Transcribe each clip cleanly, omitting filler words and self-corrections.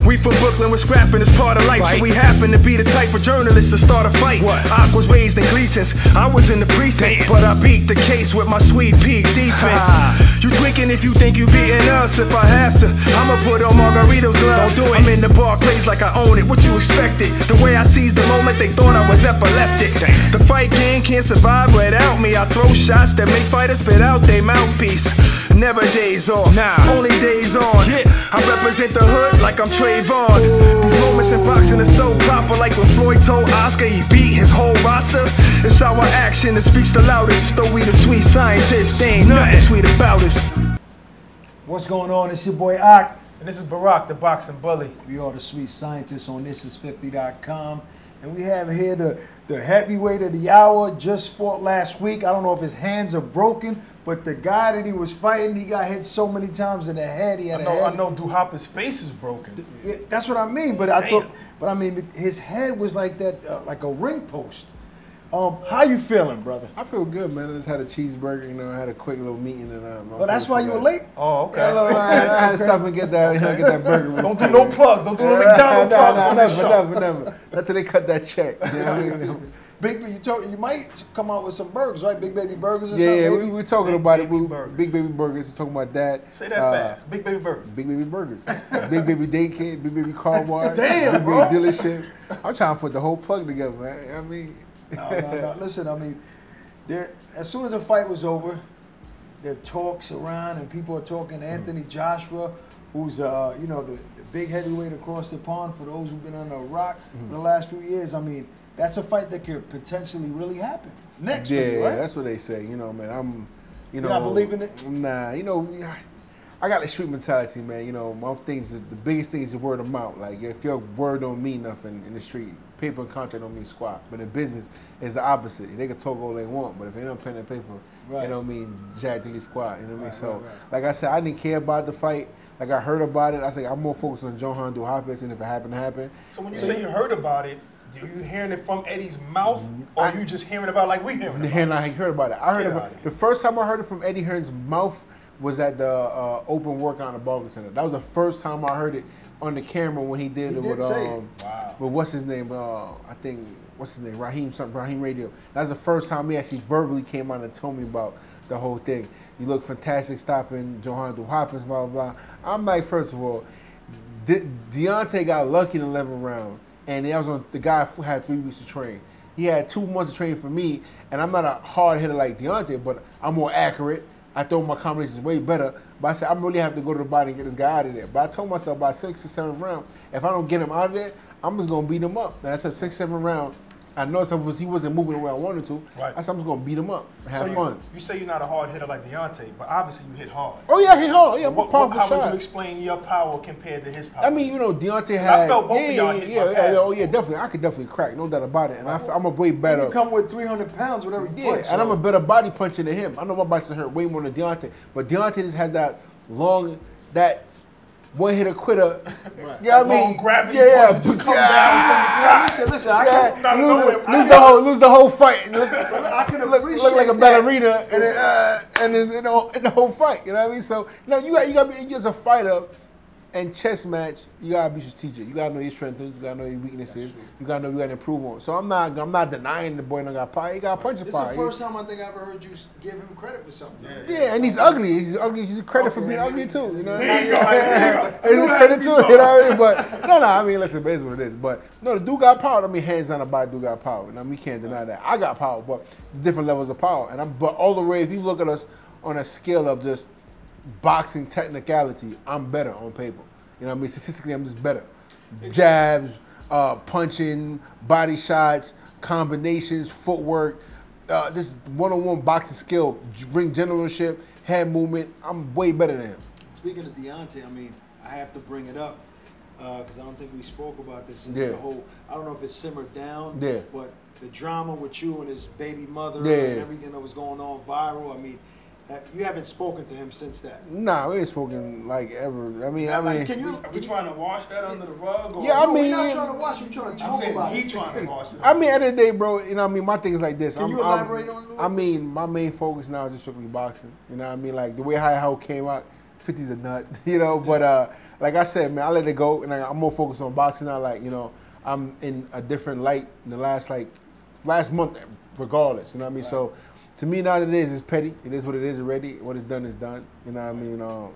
We from Brooklyn, we're scrapping, it's part of life. So we happen to be the type of journalists to start a fight. I was raised in Gleason's, I was in the precinct, but I beat the case with my sweet peak defense. You drinking if you think you beating us. If I have to, I'ma put on Margarito's gloves. I'm in the Barclays like I own it. What you expected? The way I seized the moment, they thought I was epileptic. The fight game can't survive without me. I throw shots that make fighters spit out their mouthpiece. Never days off, only days on. I represent the hood like I'm Trayvon. These moments in boxing are so proper, like when Floyd told Oscar he beat his whole roster. It's our action that speaks the loudest. Though we the sweet scientists, there ain't nothing sweet about us. What's going on? It's your boy Ak. And this is Barack, the boxing bully. We are the sweet scientists on thisis50.com. And we have here the heavyweight of the hour, just fought last week. I don't know if his hands are broken, but the guy that he was fighting, he got hit so many times in the head. He had I know Duhopper's face is broken. Yeah, that's what I mean. But I mean, his head was like that, like a ring post. How you feeling, brother? I feel good, man. I just had a cheeseburger, you know, I had a quick little meeting. And, well, that's why you were late? Oh, okay. I had to stop and get that, get that burger. Don't do no plugs. Don't do no McDonald's plugs. Never. Not till they cut that check. You know what I mean? Big, you might come out with some burgers, right? Big Baby Burgers or something? Yeah, we're talking about it. Big Baby Burgers. We're talking about that. Say that fast. Big Baby Burgers. Big Baby Burgers. Big Baby Daycare, Big Baby Car Wash. Damn, Big Baby dealership. I'm trying to put the whole plug together, man. I mean... No. Listen, I mean, as soon as the fight was over, there are talks around, and people are talking. Anthony Joshua, who's you know, the big heavyweight across the pond for those who've been on the rock for the last few years. I mean, that's a fight that could potentially really happen next. Yeah, for you, right? That's what they say. You know, man. You're not believing it? Nah, you know. I got a street mentality, man. You know, my things. The biggest thing is the word of mouth. Like, if your word don't mean nothing in the street, paper and contract don't mean squat. But in business, it's the opposite. They can talk all they want, but if they don't pen and paper, it don't mean jack to squat. You know what I mean? So, like I said, I didn't care about the fight. Like, I heard about it. I said, I'm more focused on Johan Duhopper, and if it happened to happen. So when you say you heard about it, do you hearing it from Eddie's mouth, or are you just hearing about it like we hearing about it? I heard about it. I heard about it. The first time I heard it from Eddie Hearn's mouth was at the open workout in the Barclays Center. That was the first time I heard it on the camera when he did it with what's his name? I think what's his name? Raheem Radio. That was the first time he actually verbally came out and told me about the whole thing. You look fantastic stopping Johan Duhopper, blah blah blah. I'm like, first of all, Deontay got lucky in the 11th round, and that was on the guy who had 3 weeks to train. He had 2 months to train for me, and I'm not a hard hitter like Deontay, but I'm more accurate. I thought my combinations way better, but I said, I'm really have to go to the body and get this guy out of there. But I told myself by 6th or 7th round, if I don't get him out of there, I'm just going to beat him up. And I said 6th, 7th round, I know he wasn't moving the way I wanted to. Right. I said, I'm just going to beat him up and have fun. You say you're not a hard hitter like Deontay, but obviously you hit hard. Oh, yeah, I hit hard. Yeah, how would you explain your power compared to his power? I mean, you know, Deontay had... I felt both of y'all hit my pad. Oh, yeah, definitely. I could definitely crack, no doubt about it. And I'm a way better... You come with 300 pounds with every punch. And I'm a better body puncher than him. I know my boxing hurt way more than Deontay, but Deontay just has that long... that one-hitter quitter. Right. You know what I mean? Gravity punch just come down from the Listen, lose the whole fight. I can look like a ballerina and then in the whole fight. You know what I mean? So you got to be as a fighter and chess match. You gotta be strategic. You gotta know your strengths. You gotta know your weaknesses. You gotta know you gotta improve on. So I'm not denying the boy don't got power. He got punch of power. This is the first time I think I ever heard you give him credit for something. Yeah, and he's ugly. He's ugly. He's a credit for being ugly too. You know what I mean? He's a credit too. You know what I mean? But no. I mean, listen, it is what it is. But no, the dude got power. I mean, hands down, the body dude got power. And I mean, we can't deny that. I got power, but different levels of power. But all the way, if you look at us on a scale of just boxing technicality, I'm better on paper. You know what I mean? Statistically, I'm just better. Jabs, punching, body shots, combinations, footwork, this one-on-one boxing skill, ring generalship, hand movement. I'm way better than him. Speaking of Deontay, I mean, I have to bring it up because I don't think we spoke about this since the whole, I don't know if it's simmered down, but the drama with you and his baby mother and everything that was going on viral, I mean, you haven't spoken to him since that? Nah, we ain't spoken like ever. I mean, are we trying to wash that under the rug? Or? Yeah, I mean, we're not trying to wash. We're trying to talk about it. He trying to wash it. I mean, at the end of the day, bro, you know what I mean? My thing is like this. Can you elaborate on it? I mean, my main focus now is just strictly boxing. You know what I mean? Like, the way how it came out, 50's a nut, you know. But like I said, man, I let it go, and I'm more focused on boxing now. Like, you know, I'm in a different light in the last month, regardless. You know what I mean? Right. So to me, nowadays it's petty. It is what it is already. What is done is done. You know what I mean?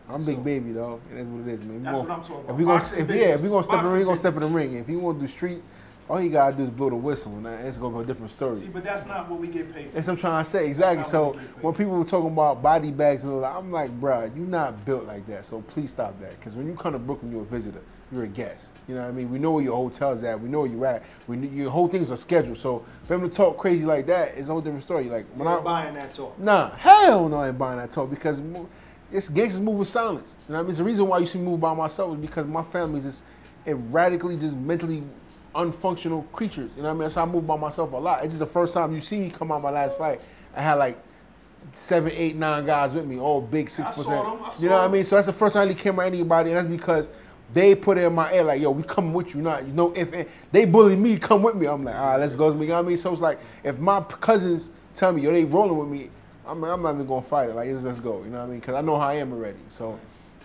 I'm big baby, though. It is what it is, man. That's what I'm talking about. If we're gonna step in the ring, we're gonna step in the ring. If you want to do street, all you gotta do is blow the whistle, and it's gonna go a different story. See, but that's not what we get paid for. That's what I'm trying to say, exactly. So when people were talking about body bags and all that, I'm like, bruh, you're not built like that. So please stop that. Because when you come to Brooklyn, you're a visitor. You're a guest. You know what I mean? We know where your hotel's at. We know where you're at. Your whole thing's are scheduled. So for them to talk crazy like that is a whole different story. Like, when I'm buying that talk. Nah, hell no, I ain't buying that talk because it's gangsters move with silence. You know what I mean? It's the reason why you see me move by myself is because my family is just erratically, just mentally unfunctional creatures. You know what I mean? So I move by myself a lot. It's just the first time you see me come out my last fight. I had like 7, 8, 9 guys with me, all big 6%. I saw them. You know what I mean? So that's the first time I really came around anybody, and that's because they put it in my ear like, yo, we coming with you, not, you know, if they bully me, come with me. I'm like, all right, let's go. You know what I mean? So it's like, if my cousins tell me, yo, they rolling with me, I'm not even gonna fight it. Like, let's go. You know what I mean? Because I know how I am already. So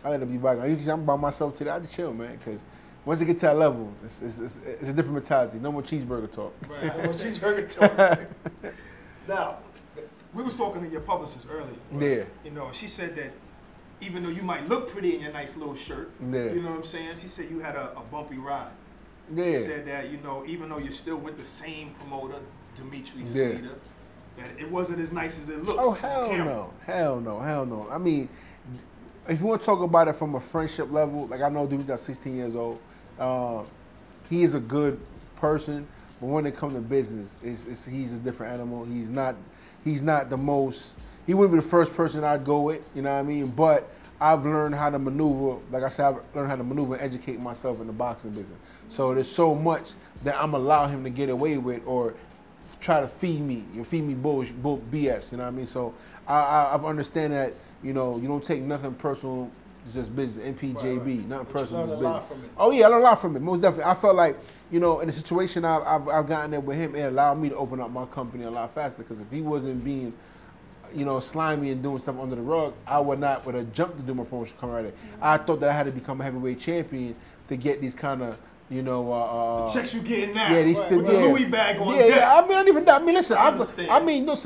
I let it be back. I'm by myself today. I just chill, man. Because once it get to that level, it's a different mentality. No more cheeseburger talk. Right. No more cheeseburger talk. Now, we was talking to your publicist earlier. Right? Yeah. You know, she said that even though you might look pretty in your nice little shirt, yeah. You know what I'm saying? She said you had a bumpy ride. Yeah. She said that, you know, even though you're still with the same promoter, Dimitri yeah. Salita, that it wasn't as nice as it looks. Oh, hell no. Hell no. Hell no. I mean, if you want to talk about it from a friendship level, like I know dude got 16 years old. He is a good person, but when it comes to business, he's a different animal. He's not the most. He wouldn't be the first person I'd go with, you know what I mean? But I've learned how to maneuver. Like I said, I've learned how to maneuver and educate myself in the boxing business. So there's so much that I'm allowing him to get away with, or try to feed me bullshit, BS. You know what I mean? So I've understand that. You know, you don't take nothing personal. It's just business. NPJB, right. Nothing personal. You learned a lot from it. Oh yeah, I learned a lot from it. Most definitely. I felt like, you know, in the situation I've gotten there with him, it allowed me to open up my company a lot faster. Because if he wasn't being, you know, slimy and doing stuff under the rug, I would have jumped to do my promotion coming right there. Mm-hmm. I thought that I had to become a heavyweight champion to get these kind of, you know, the checks you getting now. Yeah, with the Louis bag on. Yeah. Listen.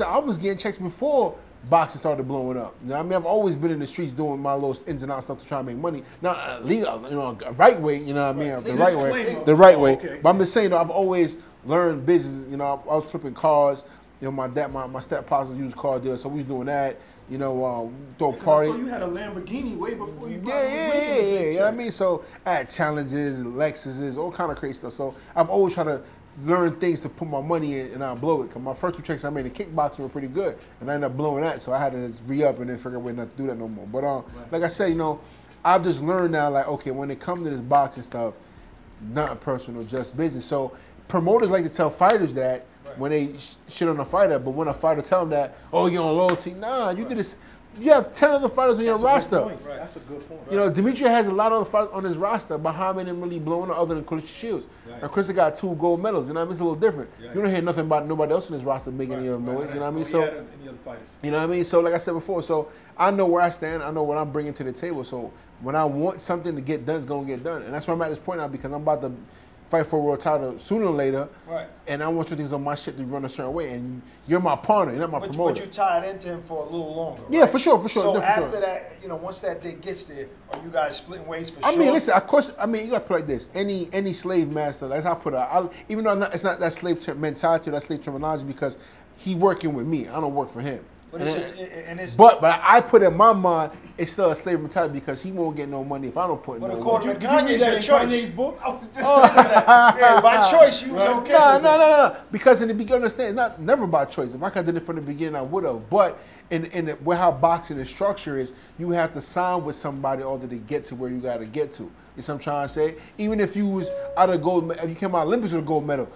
I was getting checks before boxing started blowing up. You know, I mean, I've always been in the streets doing my little ins and outs stuff to try to make money. Not legal, you know, a right way. You know what I mean? The right way. Okay. But I'm just saying, though, I've always learned business. You know, I was flipping cars. You know, my stepfather was a used car dealer, so we was doing that. You know, throw parties. So you had a Lamborghini way before you Yeah. You know what I mean? So I had Challenges, Lexuses, all kind of crazy stuff. So I've always tried to learn things to put my money in and I blow it. Cause my first 2 checks I made in kickboxing were pretty good, and I ended up blowing that. So I had to re-up and then figure out a way not to do that no more. But like I said, you know, I've just learned now, like, okay, when it comes to this boxing stuff, not personal, just business. So promoters like to tell fighters that when they shit on a fighter, but when a fighter tell them that, oh, you're on loyalty, nah, you did this. You have 10 other fighters on your roster. Right. That's a good point. You know, Dimitri has a lot of other fighters on his roster. Muhammad ain't really blowing up other than Christian Shields. Right. And Chris got 2 gold medals. You know what I mean? It's a little different. Right. You don't hear nothing about nobody else on his roster making any other noise. You know what I mean? So, any other fighters. You know what I mean? So, like I said before, so I know where I stand. I know what I'm bringing to the table. So when I want something to get done, it's going to get done. And that's why I'm at this point now, because I'm about to fight for a world title sooner or later. Right. And I want some things on my shit to run a certain way. And you're my partner, you're not my promoter. But you tied into him for a little longer, right? Yeah, for sure. So after that, you know, once that day gets there, are you guys splitting ways for sure? I mean, listen, of course, I mean, you got to put it like this. Any slave master, that's how I put it. Even though it's not that slave mentality, that slave terminology, because he working with me. I don't work for him. But I put in my mind, it's still a slave mentality because he won't get no money if I don't put in no money. But according to Kanye's book, yeah, by choice, you was okay. No. Because in the beginning, understand, it's not never by choice. If I could have done it from the beginning, I would have. But where how boxing is structured is, you have to sign with somebody in order to get to where you got to get to. You see what I'm trying to say? Even if you was out of gold, if you came out of Olympics with a gold medal,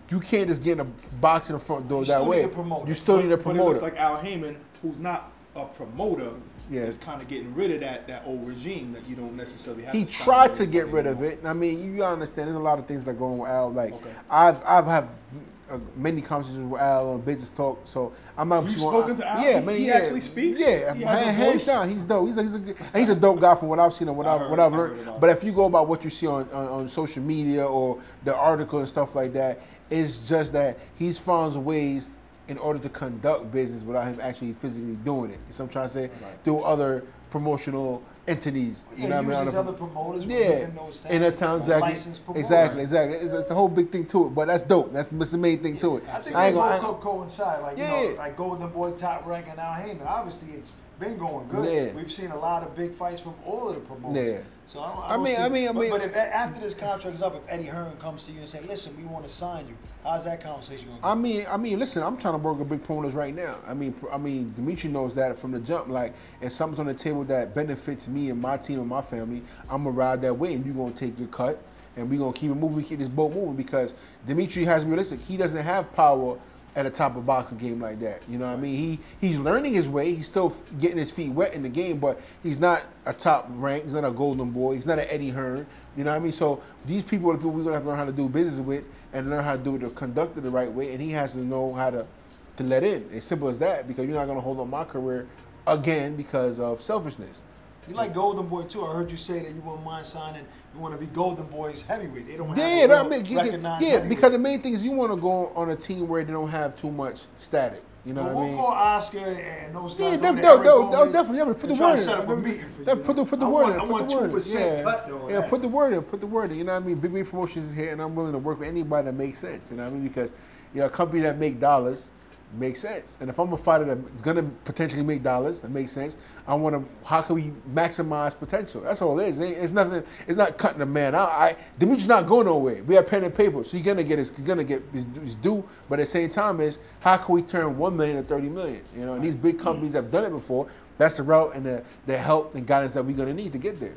you can't just get in a box in the front door that way. You still need a promoter. But it looks like Al Heyman, who's not a promoter, is kind of getting rid of that old regime that you don't necessarily have. He tried to get rid of it. I mean, you gotta understand, there's a lot of things that go on with Al. Like, I've many conversations with Al on Business Talk. So I'm not. You've spoken to Al? Yeah, many. He actually speaks. Yeah, hands down, he's dope. He's a dope guy from what I've seen and what I've learned. But if you go about what you see on social media or the article and stuff like that, it's just that he's found ways in order to conduct business without him actually physically doing it. So I'm trying to say through other promotional entities. You know what I mean? Other promoters in that town, exactly. It's a whole big thing to it, but that's dope. That's the main thing to it. I think they both coincide. Like, you know, like Golden Boy, Top Rank, and Al Heyman. Obviously, it's been going good. Yeah. We've seen a lot of big fights from all of the promoters. Yeah. So I mean, but if after this contract is up, if Eddie Hearn comes to you and say, "Listen, we want to sign you," how's that conversation going to go? I mean, listen, I'm trying to work with big promoters right now. I mean, Dimitri knows that from the jump. Like, if something's on the table that benefits me and my team and my family, I'm gonna ride that way, and you're gonna take your cut, and we're gonna keep it moving, keep this boat moving, because Dimitri has to be realistic. He doesn't have power at the top of a boxing game like that. You know what I mean? He's learning his way. He's still getting his feet wet in the game, but he's not a top rank. He's not a Golden Boy. He's not an Eddie Hearn. You know what I mean? So these people are the people we're going to have to learn how to do business with and learn how to do it, to conduct it the right way, and he has to know how to let in. As simple as that, because you're not going to hold up my career again because of selfishness. You like Golden Boy too. I heard you say that you wouldn't mind signing. You want to be Golden Boy's heavyweight. They don't have recognized because the main thing is you want to go on a team where they don't have too much static. You know what I mean? We'll call Oscar and those guys. Yeah, they'll definitely put the word in. Set up a meeting for you. Put the word in. I want 2% cut though. Yeah, put the word in. Put the word in. You know what I mean? Big Wave Promotions is here, and I'm willing to work with anybody that makes sense. You know what I mean? Because a company that make dollars makes sense. And if I'm a fighter that's gonna potentially make dollars, that makes sense. How can we maximize potential? That's all it is. It's nothing. It's not cutting a man out. Dimitri's not going nowhere. We have pen and paper, so he's gonna get his due. But at the same time, is how can we turn 1 million to 30 million? You know, and these big companies have done it before. That's the route and the help and guidance that we're gonna need to get there.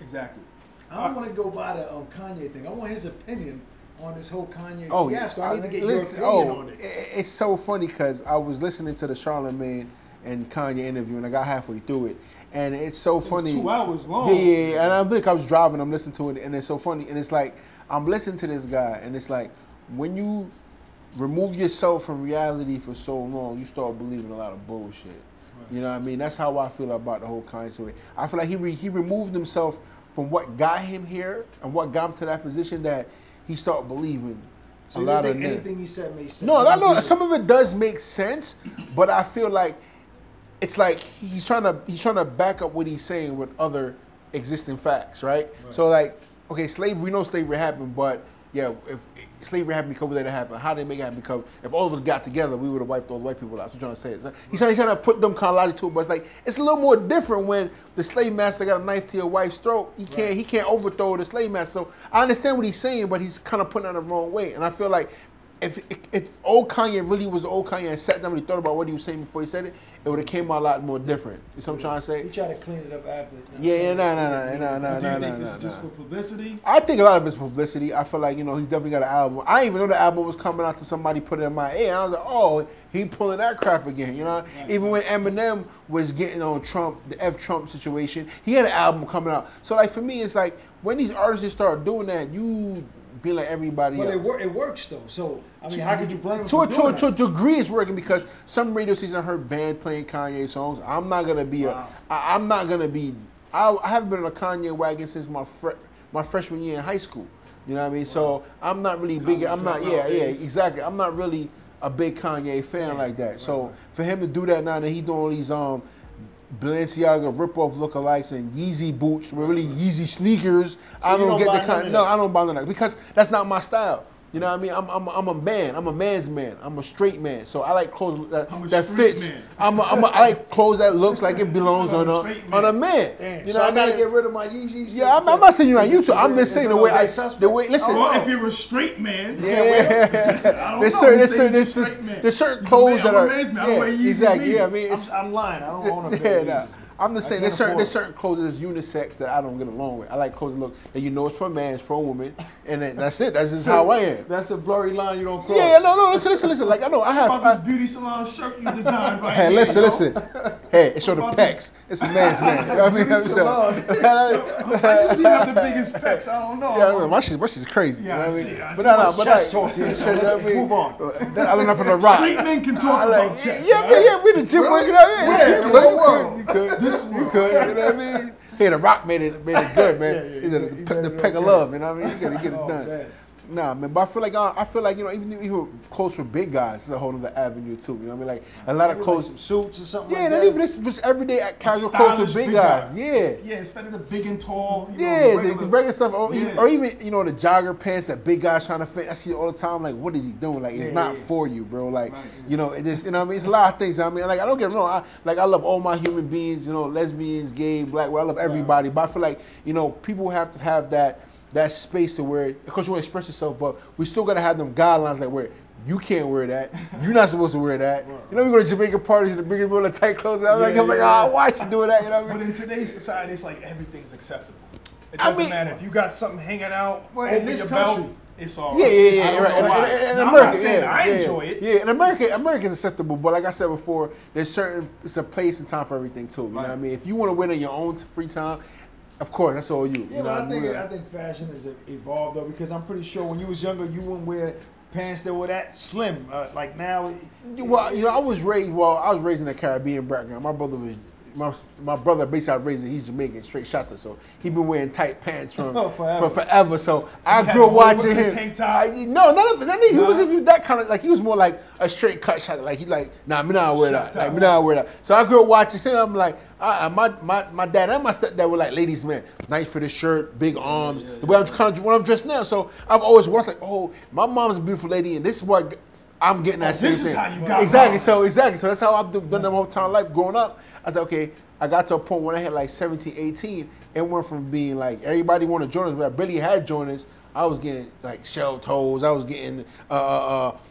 Exactly. I don't want to go by the Kanye thing. I want his opinion on this whole Kanye fiasco. I need to get your opinion on it. It's so funny because I was listening to the Charlemagne and Kanye interview, and I got halfway through it, and it's so funny. 2 hours long. Yeah, and I was driving, I'm listening to it, and it's so funny, and it's like I'm listening to this guy, and it's like when you remove yourself from reality for so long, you start believing a lot of bullshit. Right. You know what I mean? That's how I feel about the whole Kanye story. I feel like he removed himself from what got him here and what got him to that position, that he started believing a lot of anything he said made sense. No, some of it does make sense, but I feel like it's like he's trying to back up what he's saying with other existing facts, right? So like, okay, we know slavery happened, but yeah, if slavery happened because that happened, how did they make it happen? Because if all of us got together, we would have wiped all the white people out. That's what I'm trying to say. He's trying to put them kind of logic to it, but it's like it's a little more different when the slave master got a knife to your wife's throat. He can't overthrow the slave master. So I understand what he's saying, but he's kind of putting it the wrong way. And I feel like if old Kanye really was old Kanye and sat down and he thought about what he was saying before he said it, it would have came out a lot more different. You know what I'm trying to say? He tried to clean it up after. No. Do you think this is just for publicity? I think a lot of it's publicity. I feel like, he definitely got an album. I didn't even know the album was coming out to somebody put it in my ear. And I was like, oh, he pulling that crap again, Even when Eminem was getting on Trump, the Trump situation, he had an album coming out. So like for me, it's like when these artists just start doing that, you be like everybody else. But it works though. So I mean, how could you blame him to a degree? It's working because some radio stations I heard band playing Kanye songs. I'm not gonna be I haven't been on a Kanye wagon since my freshman year in high school. You know what I mean? Wow. So I'm not really big. I'm not. Yeah, exactly. I'm not really a big Kanye fan like that. Right. So for him to do that now, that he doing all these Balenciaga rip-off lookalikes and Yeezy boots, really Yeezy sneakers. So I don't get the kind. No, I don't buy that because that's not my style. You know what I mean? I'm a man. I'm a man's man. I'm a straight man. So I like clothes that fits. Man. I like clothes that looks like it belongs on a man. Damn. You know, so I gotta get rid of my Yeezys. Yeah, I'm not saying you on YouTube. I'm just saying the way listen. Well, if you're a straight man, there's certain clothes that are. I'm a man's man. I don't wear Yeezys. Exactly. Yeah, I mean, I'm lying. I don't own a pair. I'm just saying there's certain clothes that's unisex that I don't get along with. I like clothes that look that you know it's for a man, it's for a woman, and that's it. That's just how I am. That's a blurry line you don't cross. Yeah, no. Listen. Like I know I have. About this beauty salon shirt you designed right Hey, here. listen. Hey, it show the pecs. It's a man's man. You know what I mean? I usually have the biggest pecs. I don't know. Yeah, my shit's crazy. Yeah, you know I see. But no, but chest talk here. Move on. I learned that from the Rock. Street men can talk about chest. Yeah, we the gym working out. Yeah, in the whole world. You could. You know what I mean? Hey, the Rock made it good, man. He did the peck of love. You know what I mean? You gotta get it done. Man. Nah, man, but I feel like you know, even clothes for big guys is a whole other avenue too. You know what I mean? Like a lot of clothes, like suits or something. Yeah, like not that. even this, just everyday casual clothes for big guys. Yeah, instead of the big and tall. The regular stuff, or even you know the jogger pants that big guys trying to fit. I see it all the time. Like, what is he doing? Like, it's not for you, bro. Like, you know, it just you know what I mean. It's a lot of things. I mean, like I don't get me wrong. I love all my human beings. You know, lesbians, gay, black. Well, I love everybody. But I feel like you know people have to have that space to wear it, because you want to express yourself, but we still got to have them guidelines like where you can't wear that, you're not supposed to wear that. You know, we go to Jamaican parties and the bigger people in tight clothes. I'm like, why you doing that? You know what I mean? But in today's society, it's like everything's acceptable. It doesn't matter if you got something hanging out over your belt. It's all right. Yeah. Right. I'm not saying I enjoy it. Yeah, in America's acceptable, but like I said before, it's a place and time for everything too. You know what I mean? If you want to wear it in your own free time, of course, that's all you. Yeah, you know but I think fashion has evolved though, because I'm pretty sure when you was younger, you wouldn't wear pants that were that slim. Like now. Well, you know, I was raised in a Caribbean background. My brother basically I raised he's Jamaican, straight shotter, so he been wearing tight pants from forever. So I grew up watching him. Tank top. He wasn't even that kind of like, he was more like a straight cut shot. Like he's like, nah, me not wear that. Like me not wear that. So I grew up watching him. I'm like, my dad and my stepdad were like ladies' men, nice fitted shirt, big arms. The way I'm dressed now. So I've always watched like, oh, my mom's a beautiful lady, and this is what I'm getting that same thing. This is how you got exactly. So that's how I've done the whole time life growing up. I said, okay, I got to a point when I had like 17, 18, it went from being like everybody wanted Jordans, but I barely had Jordans. I was getting like shell toes. I was getting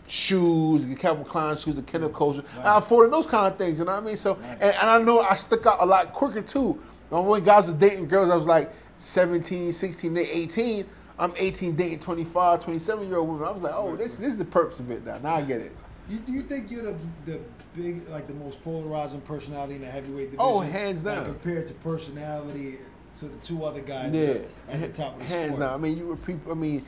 shoes, the Calvin Klein shoes, the Kendall Coaster. I afforded those kind of things, you know what I mean? So, and I know I stuck out a lot quicker too. When guys was dating girls, I was like 17, 16, 18. I'm 18 dating 25, 27-year-old women. I was like, oh, this is the purpose of it now. Now I get it. Do you think you're the big, like the most polarizing personality in the heavyweight division? Oh, hands down. Like compared to personality to the two other guys at the top of the hands sport. down. I mean,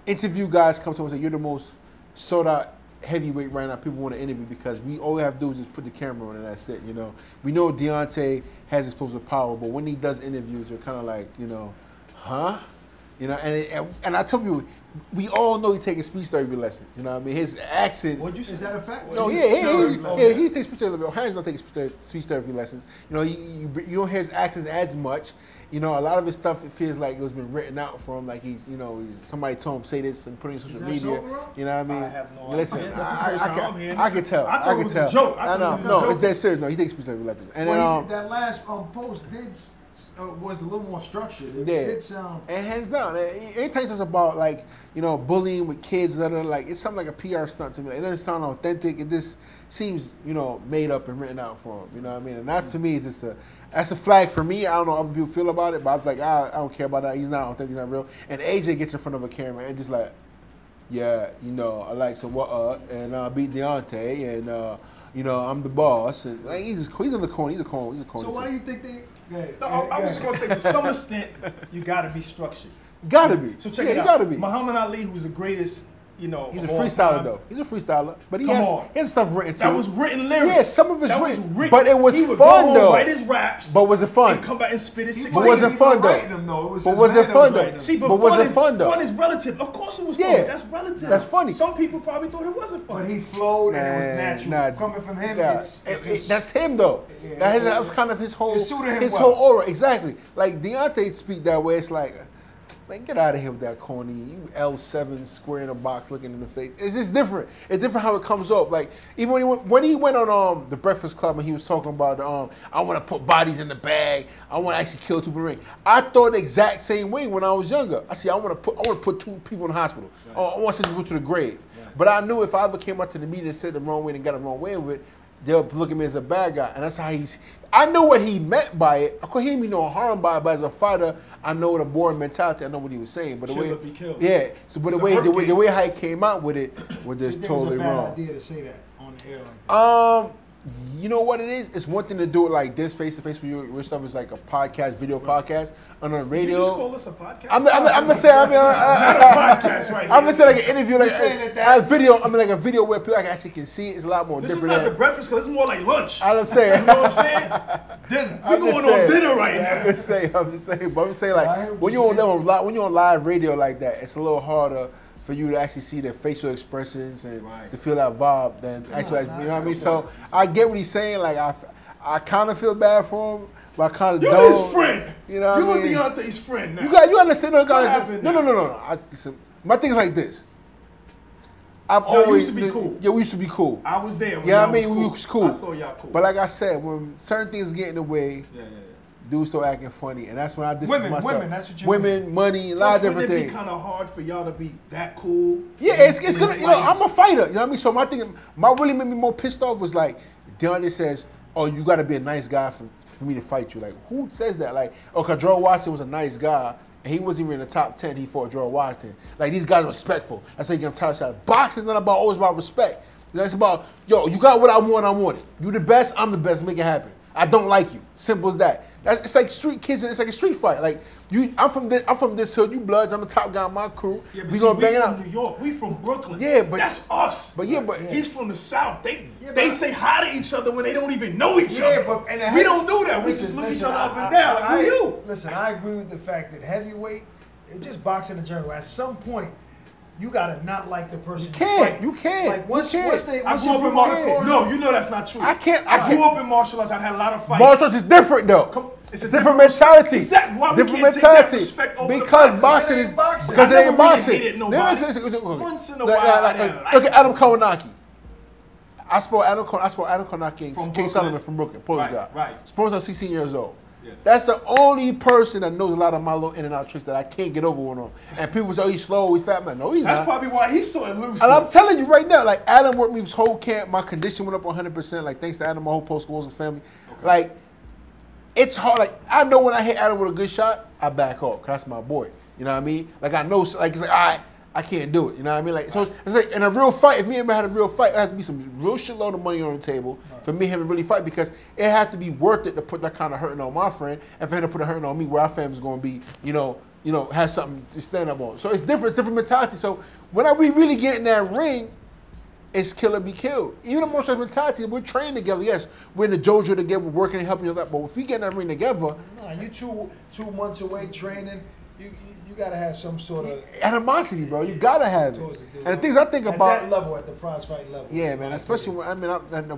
interview guys come to us and say you're the most sold out heavyweight right now. People want to interview because all we have to do is just put the camera on and that's it. You know, we know Deontay has explosive power, but when he does interviews, we're kind of like, you know, huh? You know, and I tell people, we all know he's taking speech therapy lessons. You know what I mean? His accent. What'd you say? Is that a fact? No, he takes speech therapy. Hands don't take speech therapy lessons. You know, you don't hear his accents as much. You know, a lot of his stuff, it feels like it was been written out for him. Like he's somebody told him say this and put it on social media. So, you know what I mean? I have no Listen, idea. That's the first time I'm hearing I can tell. I thought it was a joke. No, it's dead serious. No, he takes speech therapy lessons. And then that last post was a little more structured. It yeah. did sound. And hands down, anytime it's about like, you know, bullying with kids that are like, it's something like a PR stunt to me. Like, it doesn't sound authentic. It just seems, you know, made up and written out for him. You know what I mean? And that to me is just that's a flag for me. I don't know how other people feel about it, but I was like, I don't care about that. He's not authentic. He's not real. And AJ gets in front of a camera and just like, yeah, you know, I like some and I beat Deontay and you know, I'm the boss. And like, he's in the corner. He's a corner. So why do you think they? I was just gonna say, to some extent, you got to be structured. Gotta be. So check it out. Gotta be. Muhammad Ali, who's the greatest, you know, he's a freestyler though. He's a freestyler, but he has stuff written too. That was written lyrics. Yeah, some of it's written, but it was fun though. Write his raps. But was it fun? And come back and spit his 16. But was it fun though? But was it fun though? See, but was it fun though? Fun is relative. Of course it was fun. Yeah, that's relative. That's funny. Some people probably thought it wasn't fun. But he flowed and it was natural. Coming from him, that's him though. That was kind of his whole whole aura. Exactly. Like Deontay speak that way. It's like, man, get out of here with that corny. You L7 square in a box looking in the face. It's just different. It's different how it comes off. Like even when he went on the Breakfast Club and he was talking about I want to put bodies in the bag. I want to actually kill two people in the ring. I thought the exact same way when I was younger. I said I want to put two people in the hospital. Right. I want to send people to the grave. Right. But I knew if I ever came up to the meeting and said the wrong way and got the wrong way with it, they'll look at me as a bad guy, and that's how he's. I know what he meant by it. Of course, he didn't mean no harm by it, but as a fighter, I know the boring mentality. I know what he was saying, but the way, yeah. So, but the way how he came out with it was just totally wrong. It was a bad idea to say that on the air like that. You know what it is? It's one thing to do it like this, face to face, with your stuff is like a podcast, video podcast. On the radio. Did you just call us a podcast? I'm gonna say, not a podcast right here. I'm gonna say like an interview, like a video. I mean, like a video where people actually can see it. It's a lot more this different. This is not the breakfast club. This is more like lunch. I'm saying. You know what I'm saying? Dinner. We're going on dinner right now. I'm just saying. But I'm saying like when you're on live radio like that, it's a little harder for you to actually see their facial expressions and to feel that vibe than actually, you know what I mean? So I get what he's saying. Like I kind of feel bad for him. But I kind of don't. You're his friend. You know what I mean? You're Deontay's friend now. You understand? No. My thing is like this. We used to be cool. Yeah, we used to be cool. I was there when we was cool. I saw y'all cool. But like I said, when certain things get in the way, dudes start acting funny, and that's when I distance myself. Women, that's what you mean. Money, a lot of different things. Wouldn't it be kind of hard for y'all to be that cool? Yeah, it's gonna. You know, I'm a fighter. You know what I mean? So my thing, what really made me more pissed off was like Deontay says, "Oh, you got to be a nice guy for me to fight you." Like, who says that? Like, okay, George Washington was a nice guy, and he wasn't even in the top 10. He fought George Washington. Like, these guys are respectful. That's how you get them title shots. Boxing's not always about respect. It's about, yo, you got what I want it. You the best, I'm the best. Make it happen. I don't like you. Simple as that. It's like street kids. It's like a street fight. Like I'm from this hood. You Bloods. I'm the top guy in my crew. Yeah, but we from New York. We from Brooklyn. Yeah, but that's us. But he's from the South. They say hi to each other when they don't even know each other. But we don't do that. We just look each other up and down. Like, who are you? Listen, I agree with the fact that heavyweight, it's just boxing in general. At some point, you gotta not like the person. You can't. Like once I grew up in martial arts. No, you know that's not true. I can't. I grew up in martial arts. I had a lot of fights. Martial arts is different though. It's a different mentality. Exactly. Why different we can't mentality. Take that respect over because boxing is because it ain't boxing. Once in a while. Look at Adam Kownacki. I spoke Adam Kownacki and King Solomon from Brooklyn. Polish guy. Right. Sports at 16 years old. Yes. That's the only person that knows a lot of my little in and out tricks that I can't get over one on. And people say, oh, he's slow, he's fat, man. No, he's not. That's probably why he's so elusive. And I'm telling you right now, like Adam worked me his whole camp. My condition went up 100%. Like thanks to Adam, my whole post school and family. Okay. Like it's hard. Like I know when I hit Adam with a good shot, I back off because that's my boy. You know what I mean? Like I know, like it's like I can't do it. You know what I mean? Like so, it's like in a real fight. If me and him had a real fight, it had to be some real shitload of money on the table for me and him to really fight because it had to be worth it to put that kind of hurting on my friend and for him to put a hurting on me where our family's going to be, you know, have something to stand up on. So it's different. It's different mentality. So when we really get in that ring, it's kill or be killed. Even the martial mentality, we're training together. Yes, we're in the dojo together, we're working and helping each other. But if we get in that ring together, you two months away training. You gotta have some sort of animosity, bro. You gotta have it. And the things I think about at that level, at the prize fight level. Yeah, man. Especially when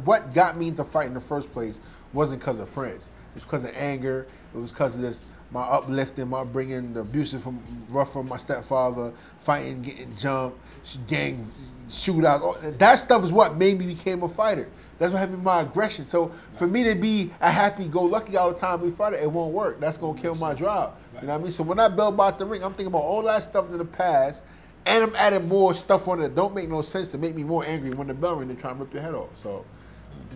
what got me into fight in the first place wasn't because of friends. It was because of anger. It was because of this my uplifting, my bringing the abusive rough from my stepfather, fighting, getting jumped, gang shootouts. That stuff is what made me become a fighter. That's what happened with my aggression. So for me to be a happy-go-lucky all the time, be fighter, it won't work. That's gonna kill my drive. You know what I mean? So when I bell out the ring, I'm thinking about all that stuff in the past, and I'm adding more stuff on it that don't make no sense to make me more angry when the bell ring and try and rip your head off. So,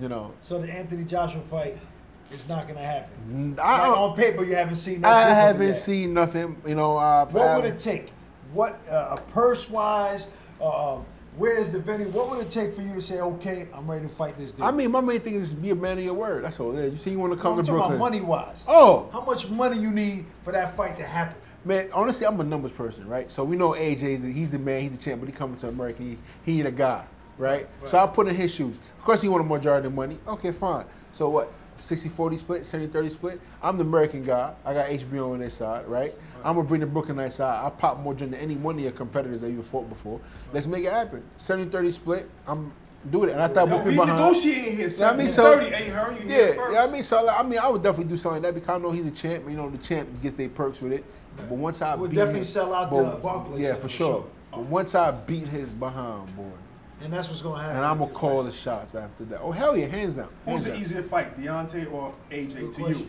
you know. So the Anthony Joshua fight is not gonna happen. On paper, you haven't seen nothing. I haven't seen nothing. You know. What would it take? What purse-wise? Where's the venue? What would it take for you to say, okay, I'm ready to fight this dude? I mean, my main thing is be a man of your word. That's all it is. You see, you want to come to Brooklyn. I'm talking about money-wise. Oh. How much money you need for that fight to happen? Man, honestly, I'm a numbers person, right? So we know AJ, he's the man, he's the champ, but he coming to America, he ain't a guy, right? So I put in his shoes. Of course, he want a majority of the money. Okay, fine. So what? 60-40 split, 70-30 split. I'm the American guy. I got HBO on this side, right? I'm going to bring the Brooklynite side. I pop more than any one of your competitors that you fought before. Let's make it happen. 70-30 split. I'm doing it. And I thought we negotiating here. 70-30 ain't her. You here first. Yeah, I would definitely do something like that because I know he's a champ. You know, the champ gets their perks with it. But once I would definitely sell out the Barclays. Yeah, for sure. But once I beat his behind, boy. And that's what's going to happen. And I'm going to call the shots after that. Oh, hell yeah, hands down. Who's the easier fight, Deontay or AJ to you?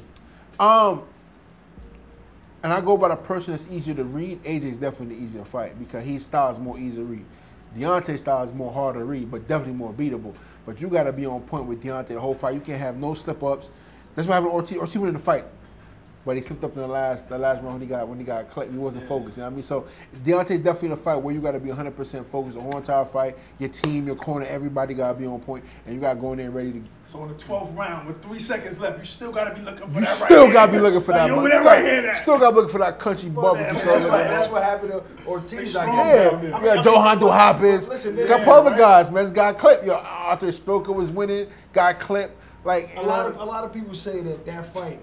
And I go by the person that's easier to read. AJ's definitely the easier fight because his style is more easy to read. Deontay's style is more hard to read, but definitely more beatable. But you got to be on point with Deontay the whole fight. You can't have no slip-ups. That's what happened to Ortiz. Ortiz went in the fight, but he slipped up in the last round when he got clipped. He wasn't focused. You know what I mean? So Deontay's definitely in a fight where you got to be 100% focused the whole entire fight. Your team, your corner, everybody got to be on point, and you got to go in there ready to. So in the 12th round, with 3 seconds left, you still got to be looking for that You right still hand. got to be looking for that. You over that right hand. Still got to be looking for that country barbecue sauce. That's what happened to Ortiz. Yeah, Johan Hopkins. Listen, got other guys, man. This guy clipped. Yo, Arthur Spilker was winning. Got clipped. Like a lot of people say that fight.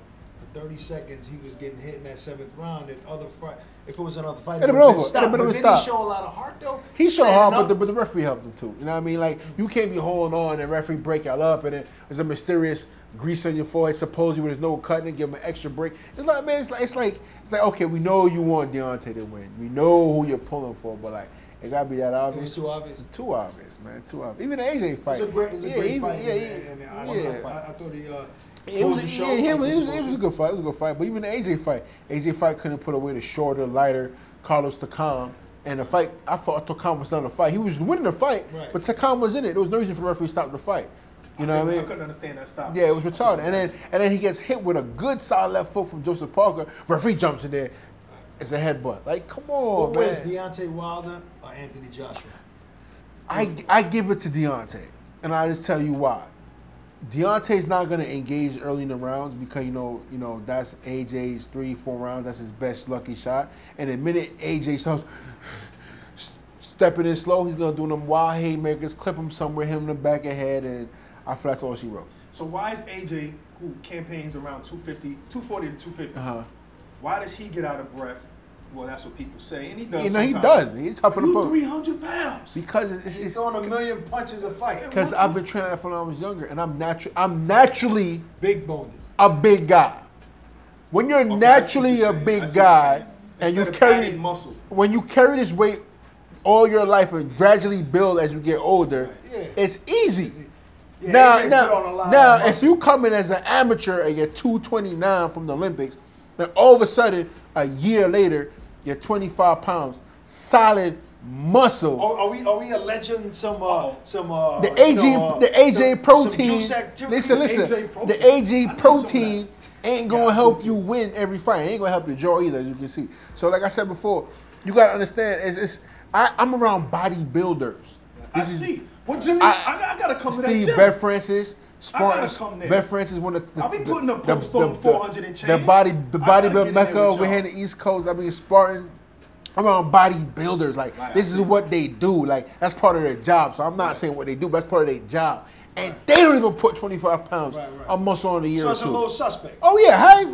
30 seconds, he was getting hit in that 7th round. If it was another fight, it would have been stopped. But didn't he show a lot of heart, though? He showed heart, but the referee helped him, too. You know what I mean? Like, you can't be holding on and the referee break y'all up, and then there's a mysterious grease on your forehead, supposedly there's no cutting, give him an extra break. It's like, man, it's like, okay, we know you want Deontay to win. We know who you're pulling for, but, like, it got to be that obvious. It was too obvious? Too obvious, man. Too obvious. Even the AJ fight. It was a great fight. I thought It was a good fight. It was a good fight. But even the AJ fight couldn't put away the shorter, lighter Carlos Takam. And the fight, I thought Takam was not the fight. He was winning the fight, but Takam was in it. There was no reason for the referee to stop the fight. You know what I mean? I couldn't understand that stop. Yeah, it was retarded. And then he gets hit with a good solid left foot from Joseph Parker. Referee jumps in there. It's a headbutt. Like, come on, Who man. wins, Deontay Wilder or Anthony Joshua? I give it to Deontay, and I just tell you why. Deontay's not going to engage early in the rounds because, you know that's AJ's 3-4 rounds. That's his best lucky shot. And the minute AJ starts stepping in slow, he's going to do them wild haymakers, clip him somewhere, hit him in the back of the head, and I feel that's all she wrote. So why is AJ, who campaigns around 240 to 250, why does he get out of breath? Well, that's what people say, and he does. He does. He's tough in the book. 300 pounds. Because he's throwing a million punches a fight. Because I've been training that from when I was younger, and I'm naturally big boned, a big guy. When you're naturally a big guy, and you carry muscle, when you carry this weight all your life and gradually build as you get older, it's easy. Yeah, now, if you come in as an amateur and you're 229 from the Olympics, then all of a sudden, a year later, you're 25 pounds, solid muscle. Are we alleging some the AJ protein? Listen. The AJ protein ain't gonna help you win every fight. It ain't gonna help your jaw either, as you can see. So, like I said before, you gotta understand. I'm around bodybuilders. I see. Well, Jimmy, I gotta come to that gym. Steve Beth Francis. Beth Francis, one of the I'll be putting a post on 400 and change. The bodybuilding mecca over here in the East Coast. I mean, Spartan. I'm around bodybuilders. Like, this is what they do. Like, that's part of their job. So I'm not saying what they do, but that's part of their job. And they don't even put 25 pounds of muscle on a year or two. So it's a little suspect. Oh yeah, hands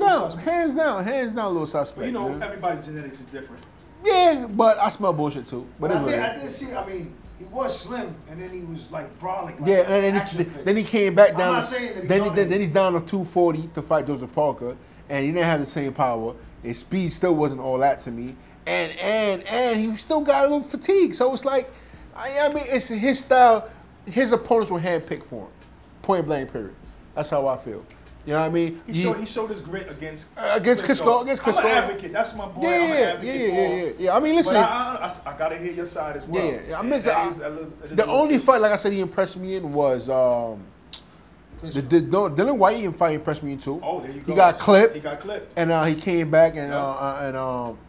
down, a little suspect. Well, you know, everybody's genetics is different. Yeah, but I smell bullshit too. But I did see. I mean, he was slim, and then he was like brolic. Like, yeah, and then he came back down. I'm not saying that then he's down to 240 to fight Joseph Parker, and he didn't have the same power. His speed still wasn't all that to me, and he still got a little fatigue. So it's like, I mean, it's his style. His opponents were handpicked for him, point blank. Period. That's how I feel. You know what I mean? He showed his grit against Klitschko. I'm an advocate. That's my boy. I'm an advocate. Yeah. I mean, listen. But I gotta hear your side as well. Yeah. I mean, the only fight, like I said, he impressed me in was the Dylan White fight impressed me in too. Oh, there you go. He got clipped. And he came back and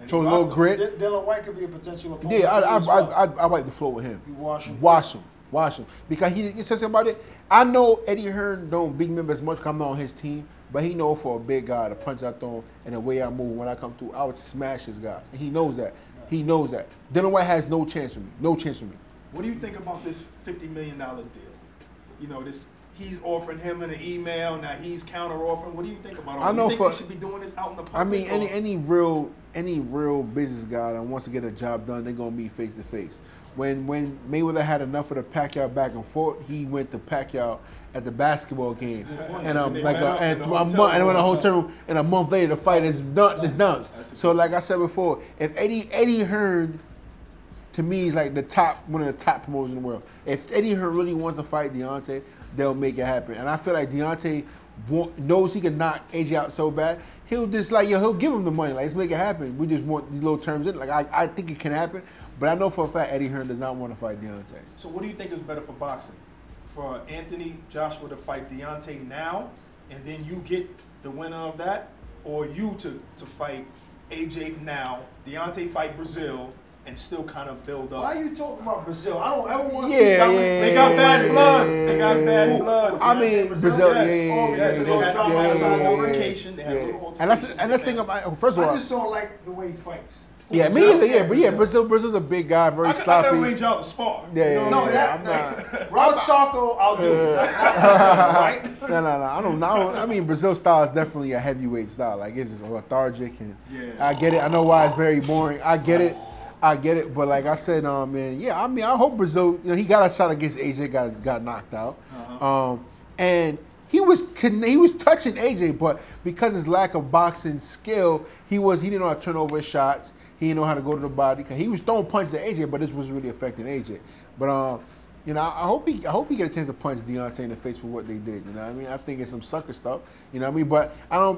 showed a little grit. Dylan White could be a potential opponent. Yeah, I wipe the floor with him. You wash him. Watch him. Because he said something about it. I know Eddie Hearn don't beat me up as much because I'm not on his team, but he knows for a big guy, the punch I throw and the way I move when I come through, I would smash his guys. And he knows that. He knows that. Dylan White has no chance for me. No chance for me. What do you think about this $50 million deal? You know, he's offering him in an email, now he's counter-offering. What do you think about it? Do you think he should be doing this out in the public? I mean, any real business guy that wants to get a job done, they're going to meet face-to-face. When Mayweather had enough of the Pacquiao back and forth, he went to Pacquiao at the basketball game, and went in a hotel room, and a month later the fight is done. So like I said before, if Eddie Hearn, to me, is like one of the top promoters in the world. If Eddie Hearn really wants to fight Deontay, they'll make it happen. And I feel like Deontay knows he can knock AJ out so bad. He'll just he'll give him the money. Like, let's make it happen. We just want these little terms in. Like, I think it can happen. But I know for a fact Eddie Hearn does not want to fight Deontay. So what do you think is better for boxing? For Anthony Joshua to fight Deontay now, and then you get the winner of that, or you to fight AJ now, Deontay fight Brazil, and still kind of build up? Why are you talking about Brazil? I don't ever want to see that. They got bad blood. They got bad blood. I mean, Brazil, yes. They had altercation. They had a little altercation. And let's think about, first of all, I just don't like the way he fights. Yeah, me either. Yeah, but yeah, Brazil's a big guy, very sloppy. I can arrange out the spar. Yeah, you know I'm not. Rob Sacco, I'll do it. Right? No. I don't know. I mean, Brazil style is definitely a heavyweight style. Like, it's just lethargic, and I get it. I know why it's very boring. I get it. But like I said, man, yeah. I mean, I hope Brazil. You know, he got a shot against AJ. Got knocked out. And he was touching AJ, but because his lack of boxing skill, he didn't know how to turn over his shots. He didn't know how to go to the body. He was throwing punches at AJ, but this was really affecting AJ. But you know, I hope he get a chance to punch Deontay in the face for what they did. You know what I mean? I think it's some sucker stuff. You know what I mean? But I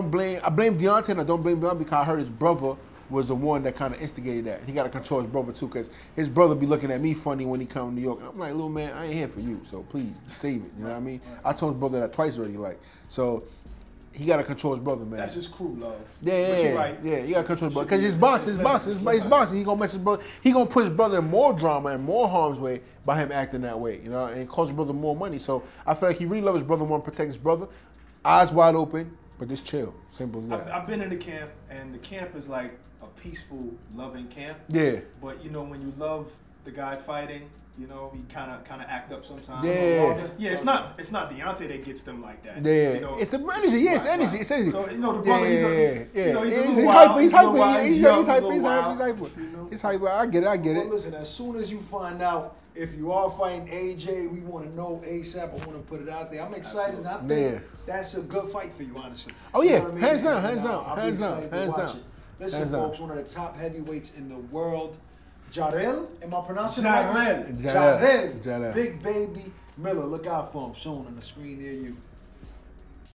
blame Deontay, and I don't blame Deontay because I heard his brother was the one that kind of instigated that. He got to control his brother too, because his brother be looking at me funny when he come to New York. And I'm like, little man, I ain't here for you, so please save it. You know what I mean? I told his brother that twice already. Like, so he got to control his brother, man. That's just crew love. Yeah, but you're right. Yeah, you got to control his brother because it's boxing. He gonna mess his brother. He gonna put his brother in more drama and more harm's way by him acting that way. You know, and cost his brother more money. So I feel like he really loves his brother, want to protect his brother. Eyes wide open, but just chill. Simple as that. I've been in the camp, and the camp is like a peaceful, loving camp. Yeah. But you know, when you love the guy fighting, you know, he kind of act up sometimes. Yeah. It's not Deontay that gets them like that. Yeah. You know? It's energy. Yeah, it's energy. It's energy. So you know, the brother, he's hyper. He's hyper. I get it. Well, listen, as soon as you find out if you are fighting AJ, we want to know ASAP. I want to put it out there. I'm excited. And I think that's a good fight for you, honestly. Oh yeah, you know what I mean? hands down. Listen, folks, one of the top heavyweights in the world, Jarrell. Am I pronouncing it right? Jarrell. Big Baby Miller. Look out for him soon on the screen near you.